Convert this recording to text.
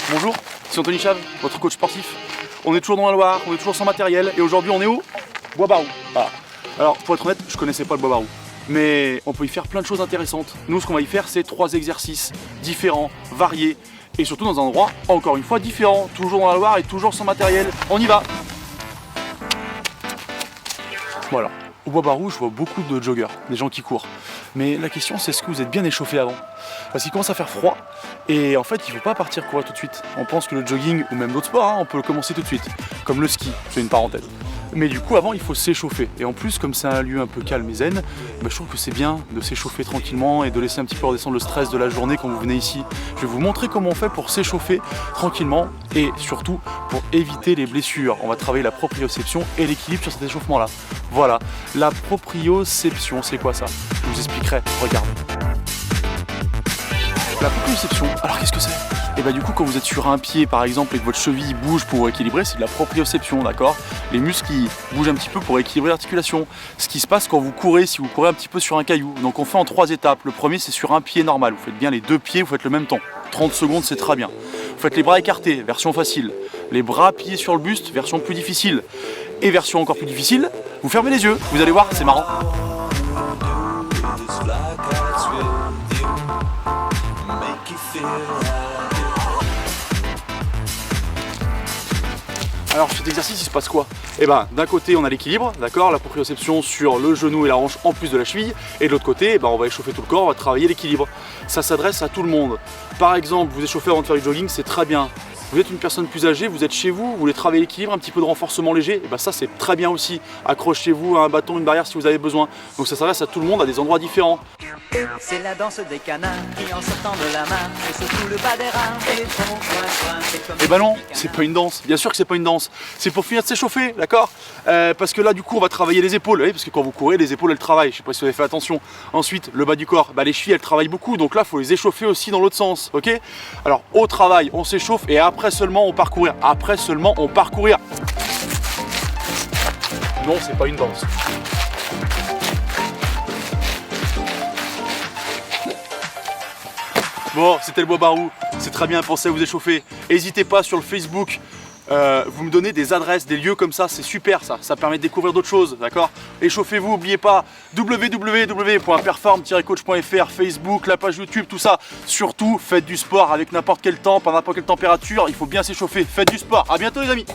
Bonjour, c'est Anthony Chave, votre coach sportif. On est toujours dans la Loire, on est toujours sans matériel et aujourd'hui on est où? Bois-Barou. Voilà. Alors pour être honnête, je connaissais pas le Bois-Barou. Mais on peut y faire plein de choses intéressantes. Nous ce qu'on va y faire c'est 3 exercices différents, variés et surtout dans un endroit encore une fois différent. Toujours dans la Loire et toujours sans matériel. On y va. Voilà. Au Bois-Barou, je vois beaucoup de joggeurs, des gens qui courent. Mais la question, c'est est-ce que vous êtes bien échauffé avant? Parce qu'il commence à faire froid et en fait, il ne faut pas partir courir tout de suite. On pense que le jogging ou même d'autres sports, on peut le commencer tout de suite. Comme le ski, c'est une parenthèse. Mais du coup, avant, il faut s'échauffer. Et en plus, comme c'est un lieu un peu calme et zen, je trouve que c'est bien de s'échauffer tranquillement et de laisser un petit peu redescendre le stress de la journée quand vous venez ici. Je vais vous montrer comment on fait pour s'échauffer tranquillement et surtout pour éviter les blessures. On va travailler la proprioception et l'équilibre sur cet échauffement-là. Voilà, la proprioception, c'est quoi ça? Je vous expliquerai, regardez. La proprioception, alors qu'est-ce que c'est? Et bah du coup quand vous êtes sur un pied par exemple et que votre cheville bouge pour équilibrer, c'est de la proprioception, d'accord? Les muscles qui bougent un petit peu pour équilibrer l'articulation. Ce qui se passe quand vous courez, si vous courez un petit peu sur un caillou. Donc on fait en 3 étapes. Le premier c'est sur un pied normal, vous faites bien les 2 pieds, vous faites le même temps. 30 secondes c'est très bien. Vous faites les bras écartés, version facile. Les bras pliés sur le buste, version plus difficile. Et version encore plus difficile, vous fermez les yeux, vous allez voir, c'est marrant. Alors cet exercice il se passe quoi? Eh ben d'un côté on a l'équilibre, d'accord, la proprioception sur le genou et la hanche en plus de la cheville, et de l'autre côté on va échauffer tout le corps, on va travailler l'équilibre. Ça s'adresse à tout le monde. Par exemple, vous échauffez avant de faire du jogging, c'est très bien. Vous êtes une personne plus âgée, vous êtes chez vous, vous voulez travailler l'équilibre, un petit peu de renforcement léger, et ben ça c'est très bien aussi. Accrochez-vous à un bâton, une barrière si vous avez besoin. Donc ça s'adresse à tout le monde à des endroits différents. C'est la danse des canards qui en sortant de la main et surtout le bas des reins et font coin. Eh ben non, c'est pas une danse, bien sûr que c'est pas une danse. C'est pour finir de s'échauffer, d'accord? Parce que là du coup on va travailler les épaules, oui, parce que quand vous courez, les épaules elles travaillent, je sais pas si vous avez fait attention. Ensuite, le bas du corps, les chevilles elles travaillent beaucoup, donc là il faut les échauffer aussi dans l'autre sens, ok? Alors au travail, on s'échauffe et après seulement on part courir. Après seulement on part courir. Non, c'est pas une danse. Bon, c'était le Bois-Barou, c'est très bien, pensez à vous échauffer. N'hésitez pas sur le Facebook, vous me donnez des adresses, des lieux comme ça, c'est super ça permet de découvrir d'autres choses, d'accord? Échauffez-vous, n'oubliez pas www.perform-coach.fr, Facebook, la page YouTube, tout ça. Surtout, faites du sport avec n'importe quel temps, par n'importe quelle température, il faut bien s'échauffer, faites du sport. À bientôt les amis.